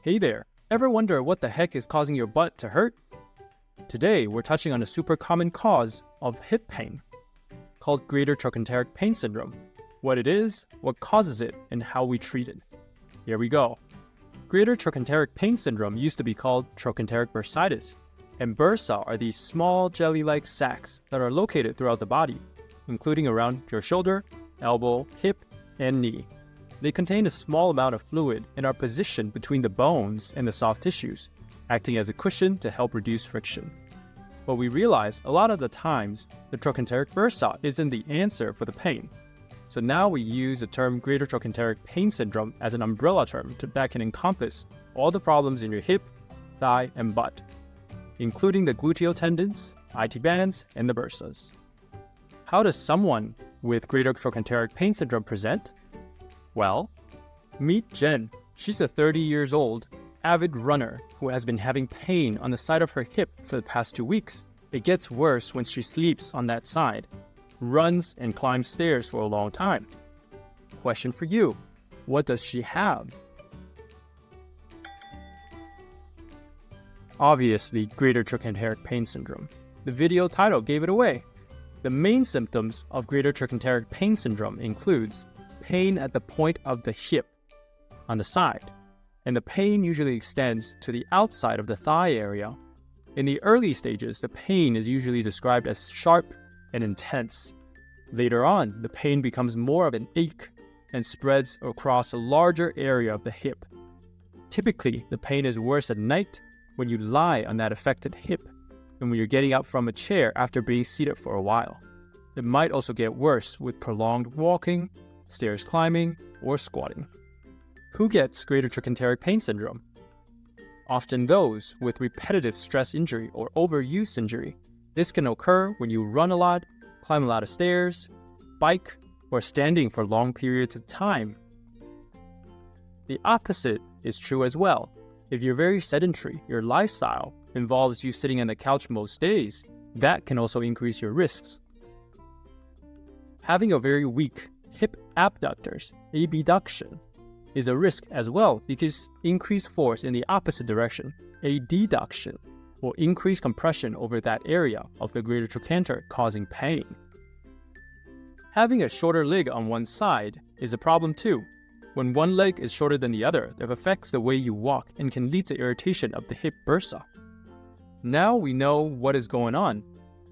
Hey there, ever wonder what the heck is causing your butt to hurt? Today, we're touching on a super common cause of hip pain called Greater Trochanteric Pain Syndrome. What it is, what causes it, and how we treat it. Here we go. Greater Trochanteric Pain Syndrome used to be called trochanteric bursitis, and bursa are these small jelly-like sacs that are located throughout the body, including around your shoulder, elbow, hip, and knee. They contain a small amount of fluid and are positioned between the bones and the soft tissues, acting as a cushion to help reduce friction. But we realize a lot of the times, the trochanteric bursa isn't the answer for the pain. So now we use the term Greater Trochanteric Pain Syndrome as an umbrella term that can encompass all the problems in your hip, thigh, and butt, including the gluteal tendons, IT bands, and the bursas. How does someone with Greater Trochanteric Pain Syndrome present? Well, meet Jen. She's a 30 years old, avid runner who has been having pain on the side of her hip for the past 2 weeks. It gets worse when she sleeps on that side, runs and climbs stairs for a long time. Question for you, what does she have? Obviously, Greater Trochanteric Pain Syndrome. The video title gave it away. The main symptoms of Greater Trochanteric Pain Syndrome includes pain at the point of the hip on the side, and the pain usually extends to the outside of the thigh area. In the early stages, the pain is usually described as sharp and intense. Later on, the pain becomes more of an ache and spreads across a larger area of the hip. Typically, the pain is worse at night when you lie on that affected hip and when you're getting up from a chair after being seated for a while. It might also get worse with prolonged walking, stairs climbing, or squatting. Who gets Greater Trochanteric Pain Syndrome? Often those with repetitive stress injury or overuse injury. This can occur when you run a lot, climb a lot of stairs, bike, or standing for long periods of time. The opposite is true as well. If you're very sedentary, your lifestyle involves you sitting on the couch most days, that can also increase your risks. Having a very weak hip abductors, abduction, is a risk as well because increased force in the opposite direction, adduction, will increase compression over that area of the greater trochanter, causing pain. Having a shorter leg on one side is a problem too. When one leg is shorter than the other, that affects the way you walk and can lead to irritation of the hip bursa. Now we know what is going on.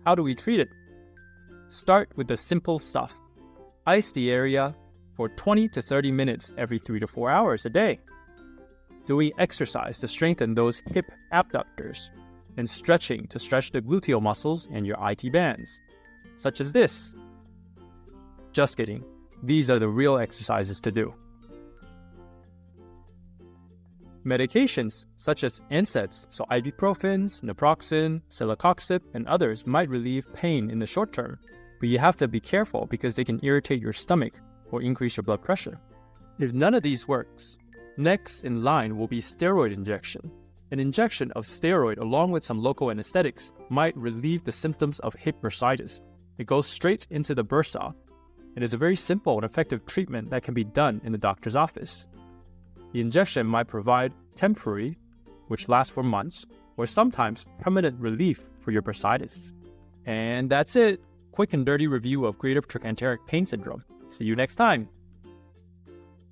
How do we treat it? Start with the simple stuff. Ice the area for 20 to 30 minutes every 3 to 4 hours a day. Doing exercise to strengthen those hip abductors, and stretching to stretch the gluteal muscles and your IT bands, such as this. Just kidding, these are the real exercises to do. Medications such as NSAIDs, so ibuprofens, naproxen, celecoxib, and others might relieve pain in the short term, but you have to be careful because they can irritate your stomach or increase your blood pressure. If none of these works, next in line will be steroid injection. An injection of steroid along with some local anesthetics might relieve the symptoms of hip bursitis. It goes straight into the bursa. It is a very simple and effective treatment that can be done in the doctor's office. The injection might provide temporary, which lasts for months, or sometimes permanent relief for your bursitis. And that's it. Quick and dirty review of Greater Trochanteric Pain Syndrome. See you next time.